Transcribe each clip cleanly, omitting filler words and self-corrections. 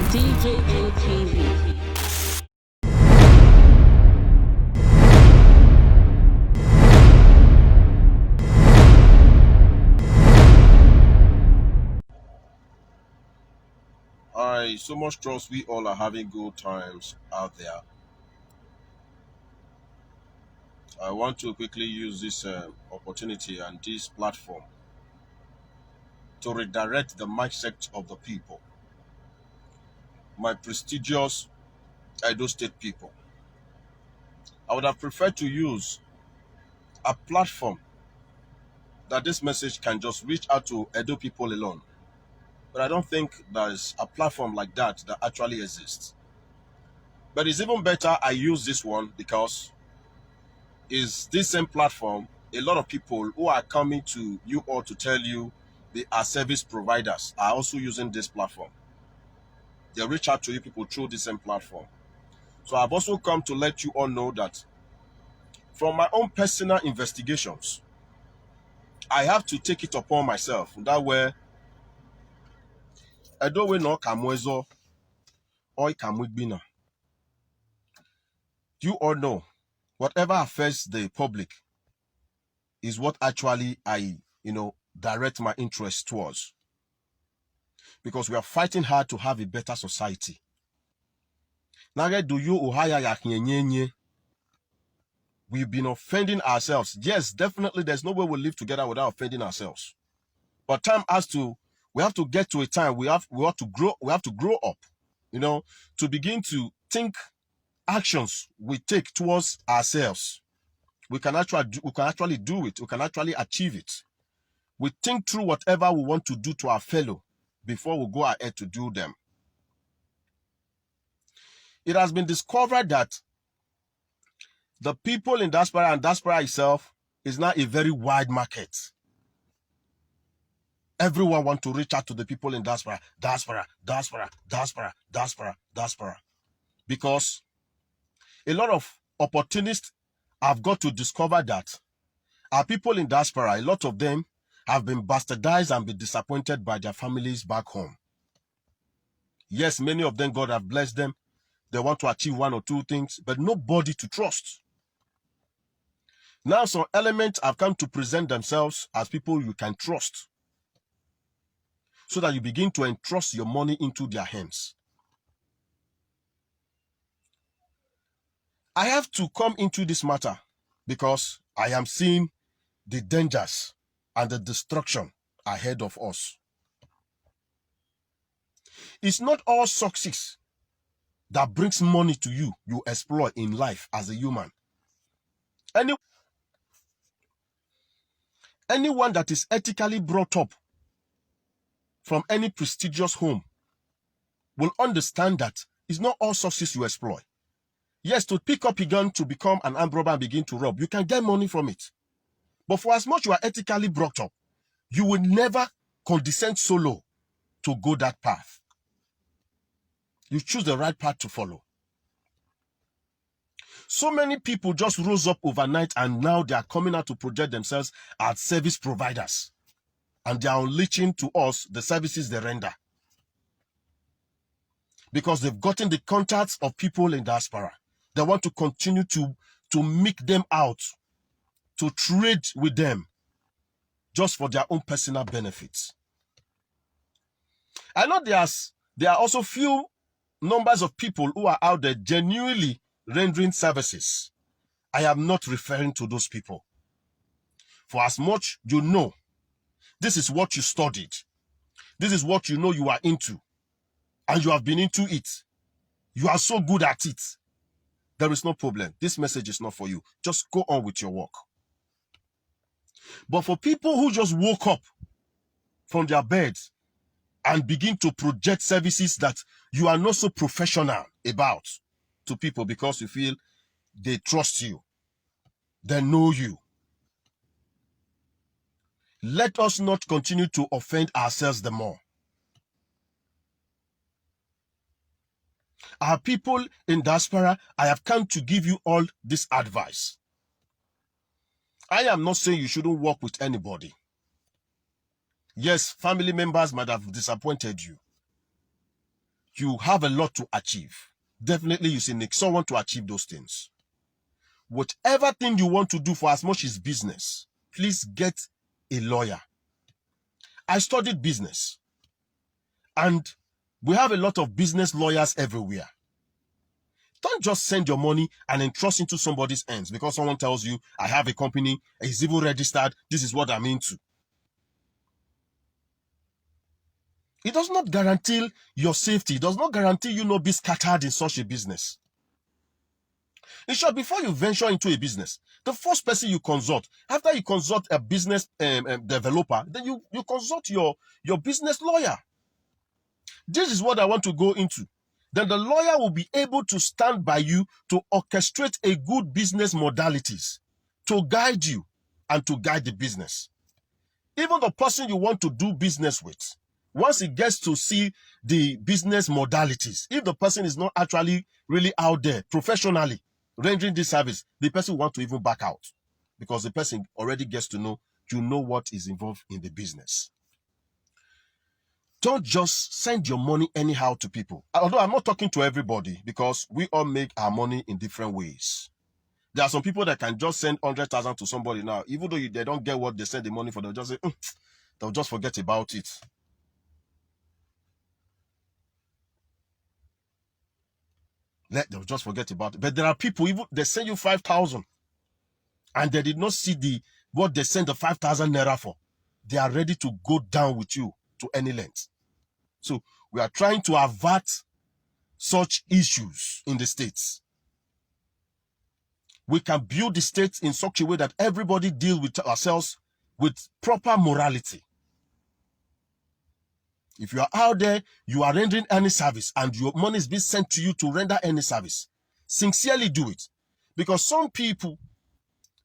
DJM TV. I so much trust we all are having good times out there. I want to quickly use this opportunity and this platform to redirect the mindset of the people, my prestigious Edo State people. I would have preferred to use a platform that this message can just reach out to Edo people alone. But I don't think there's a platform like that that actually exists. But it's even better I use this one because is this same platform, a lot of people who are coming to you all to tell you they are service providers are also using this platform. They reach out to you people through the same platform. So I've also come to let you all know that from my own personal investigations, I have to take it upon myself. That way, I don't know Kamwezo or Kamwigbina. You all know whatever affects the public is what actually I, direct my interest towards. Because we are fighting hard to have a better society. We've been offending ourselves. Yes, definitely there's no way we live together without offending ourselves. But we have to get to a time we have to grow up, to begin to think actions we take towards ourselves. We can actually do it. We can actually achieve it. We think through whatever we want to do to our fellow before we go ahead to do them. It has been discovered that the people in diaspora and diaspora itself is now a very wide market. Everyone wants to reach out to the people in diaspora. Because a lot of opportunists have got to discover that our people in diaspora, a lot of them have been bastardized and been disappointed by their families back home. Yes, many of them, God have blessed them. They want to achieve one or two things, but nobody to trust. Now some elements have come to present themselves as people you can trust, so that you begin to entrust your money into their hands. I have to come into this matter because I am seeing the dangers and the destruction ahead of us. It's not all success that brings money to you exploit in life as a human. Anyone that is ethically brought up from any prestigious home will understand that it's not all success you exploit. Yes, to pick up a gun to become an armed robber and begin to rob, you can get money from it. But for as much you are ethically brought up, you will never condescend so low to go that path. You choose the right path to follow. So many people just rose up overnight and now they are coming out to project themselves as service providers. And they are unleashing to us the services they render. Because they've gotten the contacts of people in diaspora. They want to continue to make them out, to trade with them, just for their own personal benefits. I know there are also few numbers of people who are out there genuinely rendering services. I am not referring to those people. For as much you know, this is what you studied. This is what you know you are into. And you have been into it. You are so good at it. There is no problem. This message is not for you. Just go on with your work. But for people who just woke up from their beds and begin to project services that you are not so professional about to people because you feel they trust you, they know you. Let us not continue to offend ourselves the more. Our people in diaspora, I have come to give you all this advice. I am not saying you shouldn't work with anybody. Yes, family members might have disappointed you. you have a lot to achieve. Definitely you need someone to achieve those things. Whatever thing you want to do, for as much as business, please get a lawyer. I studied business, and we have a lot of business lawyers everywhere. Don't just send your money and entrust into somebody's hands because someone tells you, I have a company, it's even registered, this is what I'm into. It does not guarantee your safety. It does not guarantee you not be scattered in such a business. In short, before you venture into a business, the first person you consult, after you consult a business developer, then you consult your business lawyer. This is what I want to go into. Then the lawyer will be able to stand by you to orchestrate a good business modalities, to guide you and to guide the business. Even the person you want to do business with, once he gets to see the business modalities, if the person is not actually really out there professionally rendering this service, the person will want to even back out because the person already gets to know, you know what is involved in the business. Don't just send your money anyhow to people. Although I'm not talking to everybody because we all make our money in different ways. There are some people that can just send 100,000 to somebody now, even though they don't get what they send the money for, they'll just say, they'll just forget about it. They'll just forget about it. But there are people, even they send you 5,000 and they did not see what they sent the 5,000 naira for. They are ready to go down with you to any length. So we are trying to avert such issues in the states. We can build the states in such a way that everybody deal with ourselves with proper morality. If you are out there, you are rendering any service and your money is being sent to you to render any service, sincerely do it. Because some people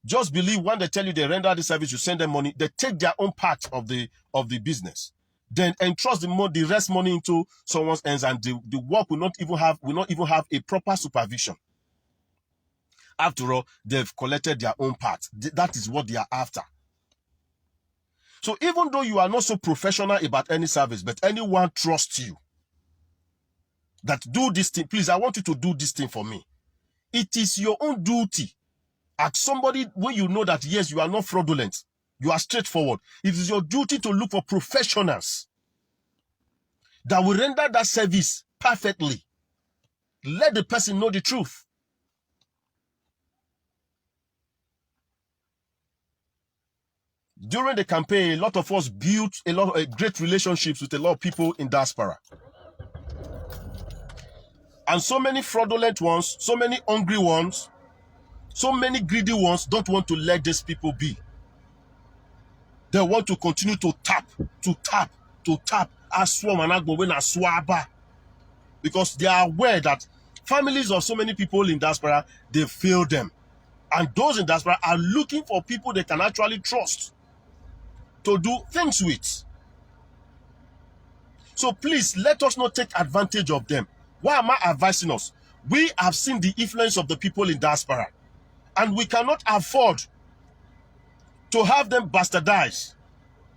just believe when they tell you they render the service, you send them money, they take their own part of the business, then entrust the rest money into someone's hands, and the work will not even have a proper supervision. After all, they've collected their own part. That is what they are after. So even though you are not so professional about any service, but anyone trusts you that do this thing, please, I want you to do this thing for me. It is your own duty. As somebody when you know that, yes, you are not fraudulent, you are straightforward. It is your duty to look for professionals that will render that service perfectly. Let the person know the truth. During the campaign, a lot of us built a lot of great relationships with a lot of people in diaspora. And so many fraudulent ones, so many hungry ones, so many greedy ones don't want to let these people be. They want to continue to tap. Because they are aware that families of so many people in diaspora, they fail them. And those in diaspora are looking for people they can actually trust to do things with. So please, let us not take advantage of them. Why am I advising us? We have seen the influence of the people in diaspora, and we cannot afford to have them bastardized,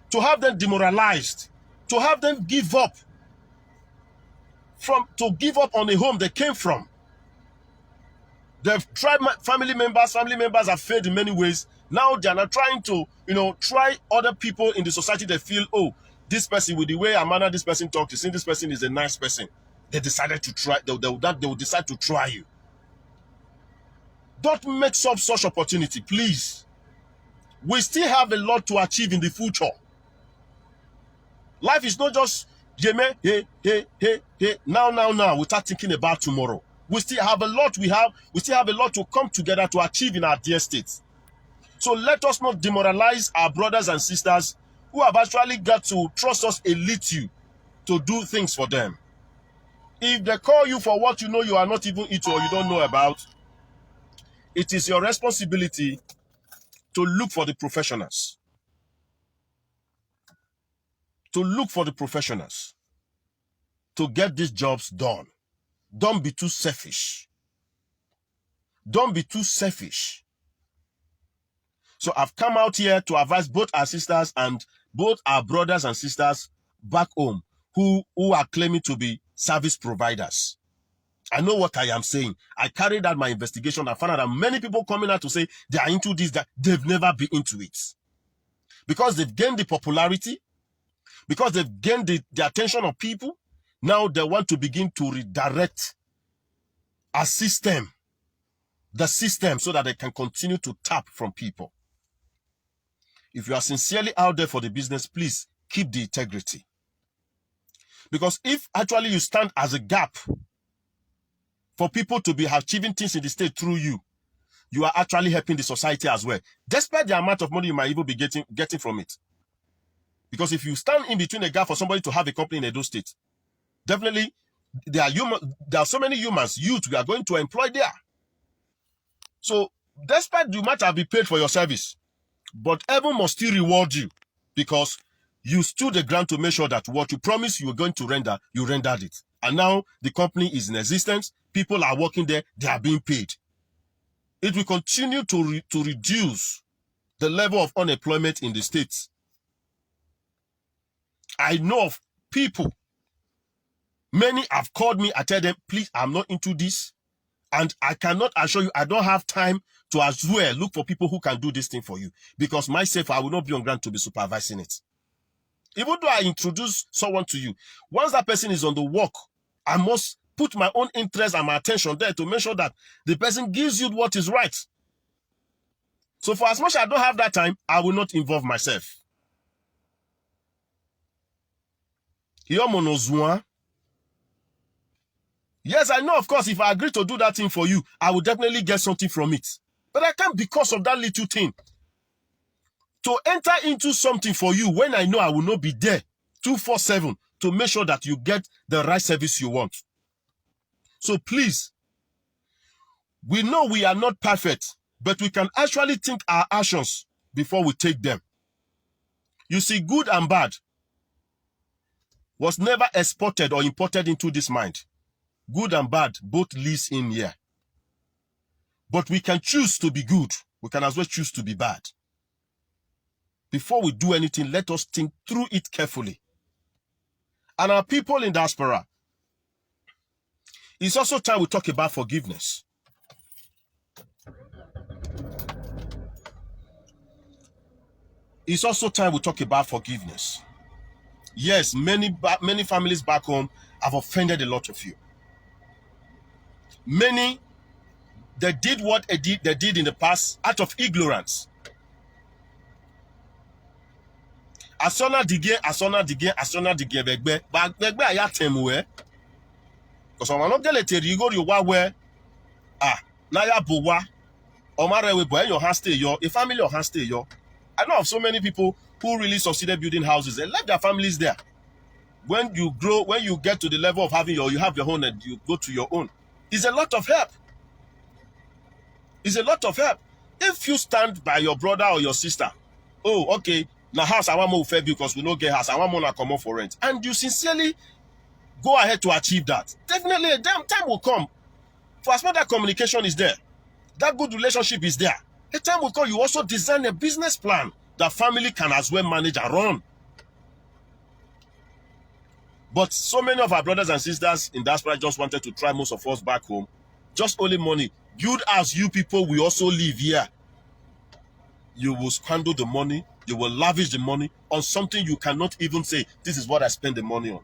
to have them demoralized, to have them give up on a home they came from. They've tried family members have failed in many ways. Now they are not trying to, try other people in the society. They feel, oh, this person, with the way and manner this person talks, you see this person is a nice person. They decided to try, they will decide to try you. Don't mix up such opportunity, please. We still have a lot to achieve in the future. Life is not just, now, without thinking about tomorrow. We still have a lot to come together to achieve in our dear states. So let us not demoralize our brothers and sisters who have actually got to trust us a little to do things for them. If they call you for what you know you are not even into or you don't know about, it is your responsibility to look for the professionals. To look for the professionals to get these jobs done. Don't be too selfish. Don't be too selfish. So I've come out here to advise both our sisters and both our brothers and sisters back home who are claiming to be service providers. I know what I am saying. I carried out my investigation. I found out that many people coming out to say they are into this, that they've never been into it. Because they've gained the popularity, because they've gained the attention of people, now they want to begin to redirect the system, so that they can continue to tap from people. If you are sincerely out there for the business, please keep the integrity. Because if actually you stand as a gap for people to be achieving things in the state through you, you are actually helping the society as well, despite the amount of money you might even be getting from it. Because if you stand in between a gap for somebody to have a company in Edo State, definitely there are so many humans, youth, we are going to employ there. So despite you might have been paid for your service, but heaven must still reward you, because you stood the ground to make sure that what you promised you were going to render, you rendered it. And now the company is in existence. People are working there. They are being paid. It will continue to reduce the level of unemployment in the states. I know of people, many have called me. I tell them, please, I'm not into this. And I cannot assure you, I don't have time to as well look for people who can do this thing for you. Because myself, I will not be on ground to be supervising it. Even though I introduce someone to you, once that person is on the work, I must put my own interest and my attention there to make sure that the person gives you what is right. So for as much as I don't have that time, I will not involve myself. Yes, I know, of course, if I agree to do that thing for you, I will definitely get something from it. But I can't, because of that little thing, to enter into something for you when I know I will not be there 24/7 to make sure that you get the right service you want. So please, we know we are not perfect, but we can actually think our actions before we take them. You see, good and bad was never exported or imported into this mind. Good and bad both lives in here. But we can choose to be good. We can as well choose to be bad. Before we do anything, let us think through it carefully. And our people in diaspora, it's also time we talk about forgiveness. It's also time we talk about forgiveness. Yes, many families back home have offended a lot of you. Many, they did what they did in the past out of ignorance. Asona dige begbe ayatemwe. Because I'm not going to you go you wa naya bowa omarewe boy your hand stay your a family your hand stay your. I know of so many people who really succeeded building houses and left their families there. When you grow, when you get to the level of having you have your own and you go to your own, it's a lot of help. It's a lot of help. If you stand by your brother or your sister, oh, okay, now house I want more fair because we don't get house, I want more to come up for rent, and you sincerely go ahead to achieve that, definitely a damn time will come. For as much that communication is there, that good relationship is there, a time will come you also design a business plan that family can as well manage and run. But so many of our brothers and sisters in diaspora just wanted to try, most of us back home, just only money. Good as you people, we also live here. You will squander the money, you will lavish the money on something you cannot even say, this is what I spend the money on.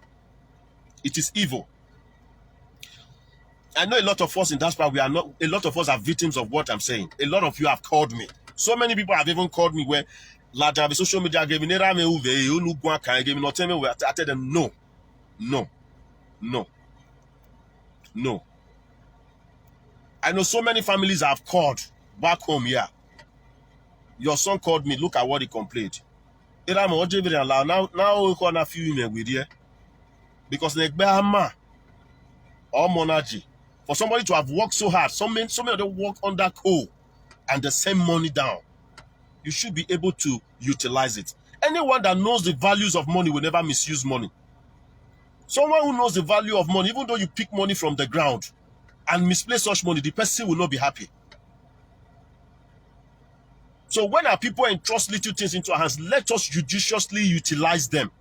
It is evil. I know a lot of us in diaspora, a lot of us are victims of what I'm saying. A lot of you have called me. So many people have even called me where social media gave me, I tell them no. No. I know so many families have called back home here. Your son called me, look at what he complained. Now we're going to few women with you. Because or monarchy, for somebody to have worked so hard, so many of them work under coal and the same money down, you should be able to utilize it. Anyone that knows the values of money will never misuse money. Someone who knows the value of money, even though you pick money from the ground and misplace such money, the person will not be happy. So when our people entrust little things into our hands, let us judiciously utilize them.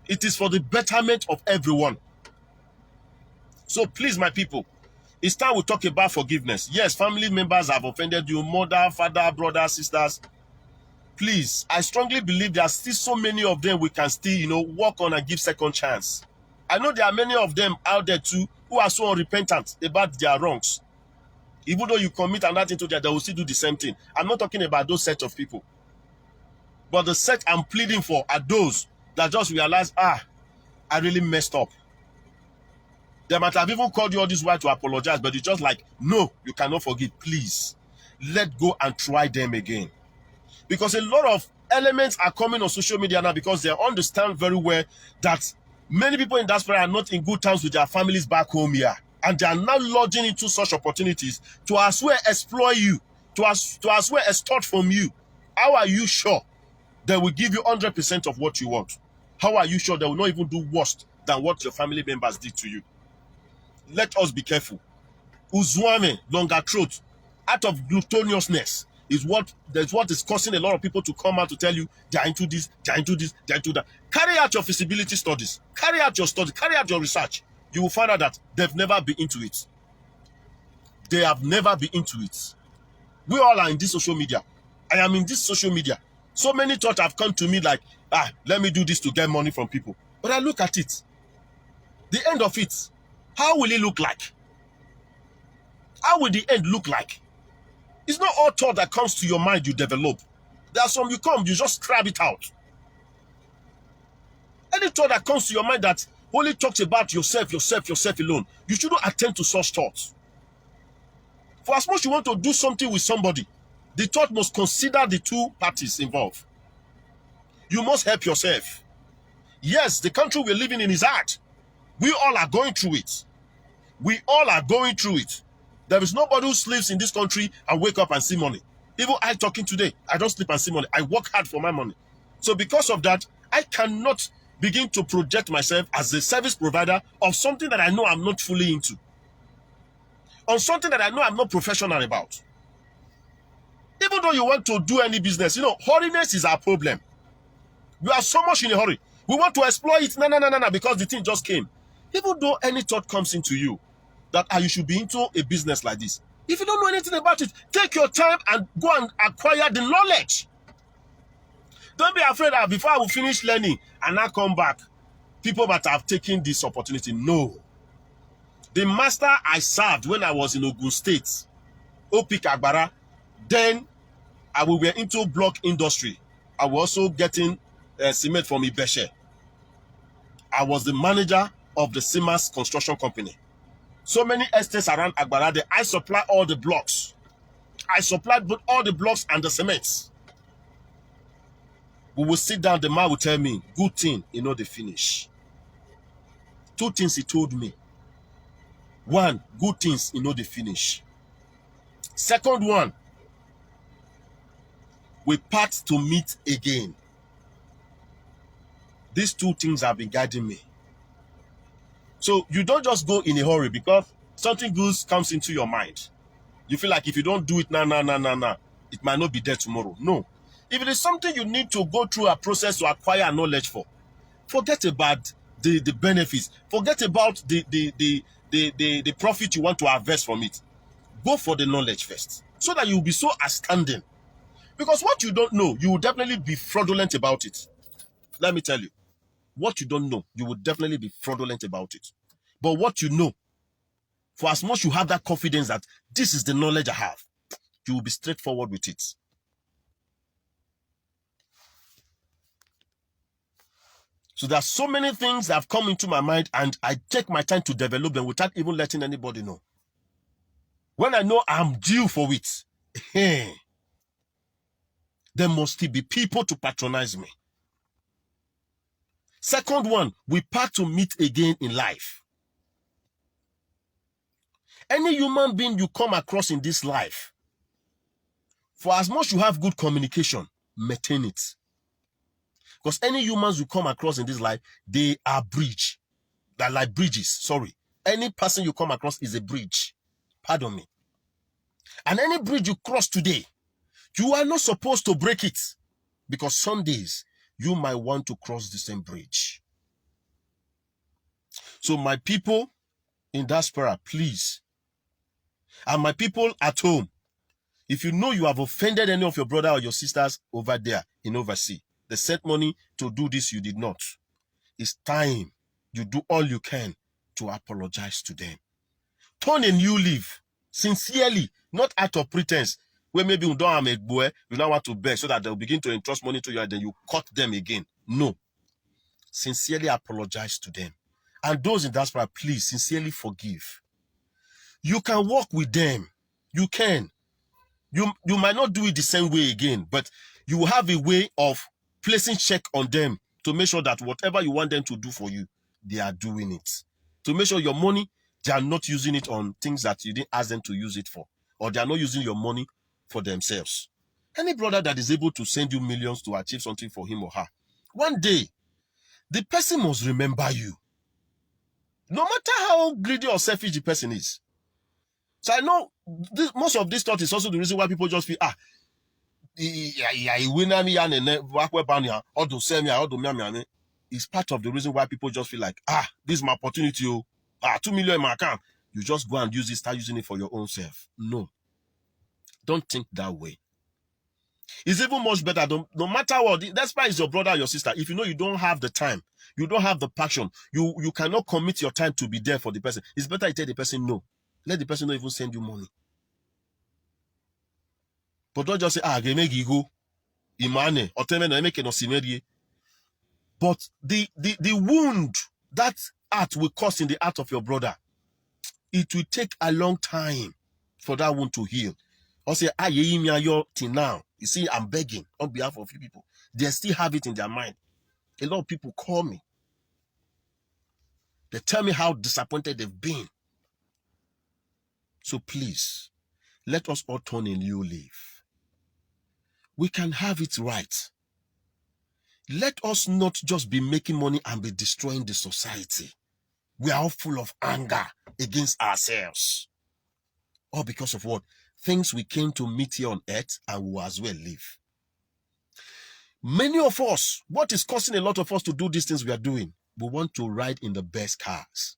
It is for the betterment of everyone. So please, my people, it's time we talk about forgiveness. Yes, family members have offended you, mother, father, brother, sisters. Please, I strongly believe there are still so many of them we can still, work on and give second chance. I know there are many of them out there too who are so unrepentant about their wrongs. Even though you commit another thing to them, they will still do the same thing. I'm not talking about those set of people. But the set I'm pleading for are those that just realize, I really messed up. They might have even called you all this while to apologize, but it's just like, no, you cannot forgive. Please, let go and try them again. Because a lot of elements are coming on social media now because they understand very well that many people in diaspora are not in good terms with their families back home here. And they are now lodging into such opportunities to as well exploit you, to as well extort from you. How are you sure they will give you 100% of what you want? How are you sure they will not even do worse than what your family members did to you? Let us be careful. Uzwame, longer throat, out of glutoniousness is what is causing a lot of people to come out to tell you they are into this, they are into this, they are into that. Carry out your feasibility studies. Carry out your studies. Carry out your research. You will find out that they've never been into it. They have never been into it. We all are in this social media. I am in this social media. So many thoughts have come to me like, let me do this to get money from people. But I look at it. The end of it, how will it look like? How will the end look like? It's not all thought that comes to your mind you develop. There are some you just grab it out. Any thought that comes to your mind that only talks about yourself alone, you shouldn't attend to such thoughts. For as much you want to do something with somebody, the thought must consider the two parties involved. You must help yourself. Yes, the country we're living in is hard. We all are going through it. We all are going through it. There is nobody who sleeps in this country and wake up and see money. Even I talking today, I don't sleep and see money. I work hard for my money. So because of that, I cannot begin to project myself as a service provider of something that I know I'm not fully into. On something that I know I'm not professional about. Even though you want to do any business, hurriness is our problem. We are so much in a hurry. We want to exploit it, no, because the thing just came. Even though any thought comes into you that you should be into a business like this, if you don't know anything about it, take your time and go and acquire the knowledge. Don't be afraid that before I will finish learning and now come back, people that have taken this opportunity. No. The master I served when I was in Ogun State, Opik Agbara, then we were into block industry. I was also getting cement from Ibeshe. I was the manager of the Simas construction company. So many estates around Agbara, I supply all the blocks. I supplied both all the blocks and the cements. We will sit down, the man will tell me, good thing, the finish. Two things he told me. One, good things, the finish. Second one, we part to meet again. These two things have been guiding me. So you don't just go in a hurry because something good comes into your mind. You feel like if you don't do it now, it might not be there tomorrow. No. If it is something you need to go through a process to acquire knowledge for, forget about the benefits. Forget about the profit you want to harvest from it. Go for the knowledge first so that you will be so astounding. Because what you don't know, you will definitely be fraudulent about it. Let me tell you. What you don't know, you will definitely be fraudulent about it. But what you know, for as much you have that confidence that this is the knowledge I have, you will be straightforward with it. So there are so many things that have come into my mind and I take my time to develop them without even letting anybody know. When I know I'm due for it, there must still be people to patronize me. Second one, we part to meet again in life. Any human being you come across in this life, for as much you have good communication, maintain it. Because any humans you come across in this life, they are bridge. They're like bridges, sorry. Any person you come across is a bridge. Pardon me. And any bridge you cross today, you are not supposed to break it. Because some days, you might want to cross the same bridge. So my people, in diaspora, please. And my people at home, if you know you have offended any of your brother or your sisters over there in overseas, they sent money to do this, you did not. It's time you do all you can to apologize to them. Turn a new leaf, sincerely, not out of pretense, where maybe you don't have a boy, you now want to beg so that they'll begin to entrust money to you and then you cut them again. No. Sincerely apologize to them. And those in diaspora, please, sincerely forgive. You can work with them. You can. You might not do it the same way again, but you will have a way of placing check on them to make sure that whatever you want them to do for you, they are doing it. To make sure your money, they are not using it on things that you didn't ask them to use it for, or they are not using your money for themselves. Any brother that is able to send you millions to achieve something for him or her, one day, the person must remember you. No matter how greedy or selfish the person is. So I know most of this thought is also the reason why people just feel, it's part of the reason why people just feel like, this is my opportunity, 2 million in my account. You just go and use it, start using it for your own self. No. Don't think that way. It's even much better, no matter what, that's why it's your brother or your sister. If you know you don't have the time, you don't have the passion, you cannot commit your time to be there for the person, it's better you tell the person no. Let the person not even send you money. But don't just say, but the wound that art will cause in the heart of your brother, it will take a long time for that wound to heal. Or say, till now. You see, I'm begging on behalf of you people. They still have it in their mind. A lot of people call me. They tell me how disappointed they've been. So please, let us all turn a new leaf. We can have it right. Let us not just be making money and be destroying the society. We are all full of anger against ourselves. All because of what? Things we came to meet here on earth and we will as well live. Many of us, what is causing a lot of us to do these things we are doing? We want to ride in the best cars.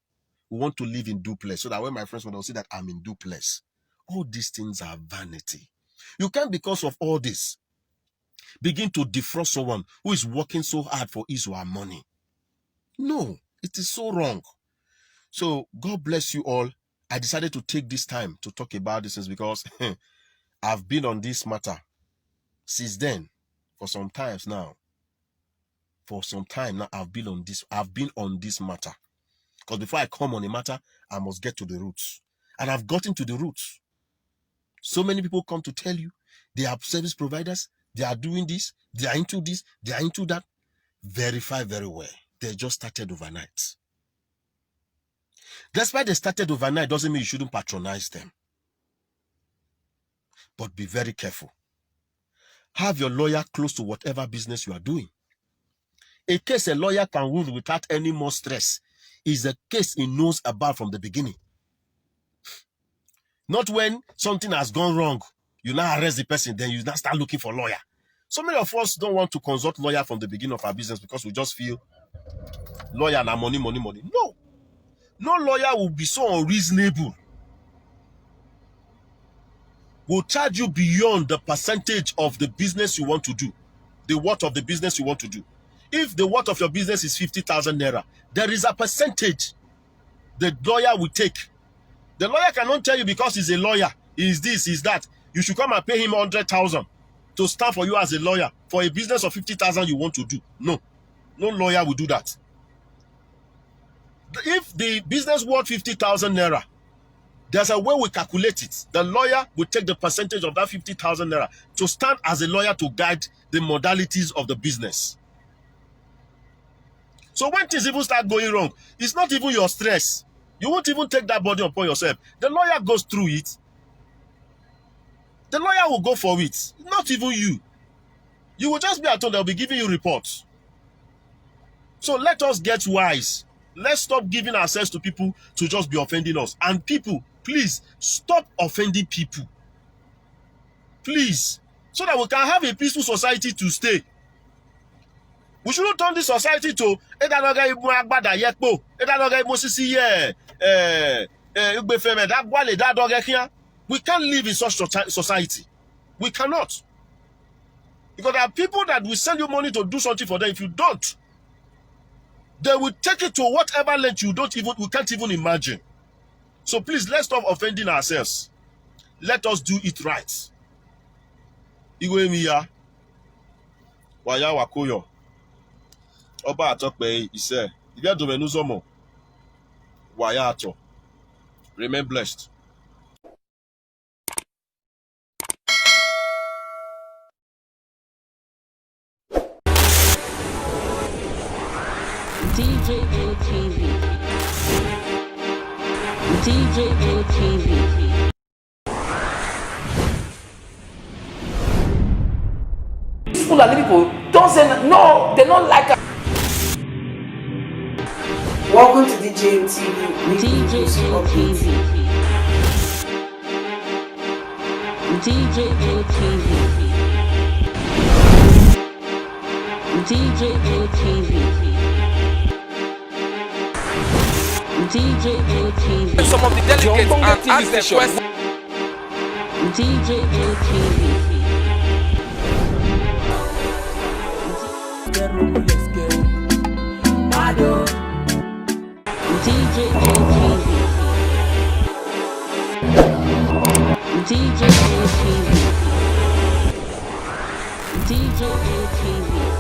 We want to live in duplex so that when my friends will see that I'm in duplex. All these things are vanity. You can't, because of all this, begin to defraud someone who is working so hard for his or her money. No, it is so wrong. So God bless you all. I decided to take this time to talk about this things because I've been on this matter since then for some times now. For some time now, I've been on this matter. Because before I come on a matter, I must get to the roots. And I've gotten to the roots. So many people come to tell you they are service providers, they are doing this, they are into this, they are into that. Verify very well. They just started overnight. Despite they started overnight, doesn't mean you shouldn't patronize them. But be very careful. Have your lawyer close to whatever business you are doing. A case a lawyer can rule without any more stress is a case he knows about from the beginning. Not when something has gone wrong, you now arrest the person, then you now start looking for a lawyer. So many of us don't want to consult lawyer from the beginning of our business because we just feel lawyer na money, money, money. No. No lawyer will be so unreasonable. Will charge you beyond the percentage of the business you want to do. The worth of the business you want to do. If the worth of your business is 50,000 naira, there is a percentage the lawyer will take. The lawyer cannot tell you because he's a lawyer, he's this, he's that. You should come and pay him 100,000 to stand for you as a lawyer for a business of 50,000 you want to do. No. No lawyer will do that. If the business worth 50,000 naira, there's a way we calculate it. The lawyer will take the percentage of that 50,000 naira to stand as a lawyer to guide the modalities of the business. So when things even start going wrong, it's not even your stress. You won't even take that burden upon yourself. The lawyer goes through it. The lawyer will go for it. Not even you. You will just be at home. They'll be giving you reports. So let us get wise. Let's stop giving ourselves to people to just be offending us. And people, please, stop offending people. Please. So that we can have a peaceful society to stay. We shouldn't turn this society to We can't live in such society. We cannot. Because there are people that will send you money to do something for them. If you don't, they will take it to whatever length we can't even imagine. So please, let's stop offending ourselves. Let us do it right. Iwe miya, waya wakoyo. Oba atokpe ise. Ibia domenu zomo. Waya ato. Remain blessed. DJM TV. DJM TV. Fulani people don't say no, they don't like us. Welcome to DJM TV. DJM TV. DJM TV. DJM TV. DJM TV. Some of the delegates and ask their questions. DJM TV. DJM TV. DJM TV. DJM TV.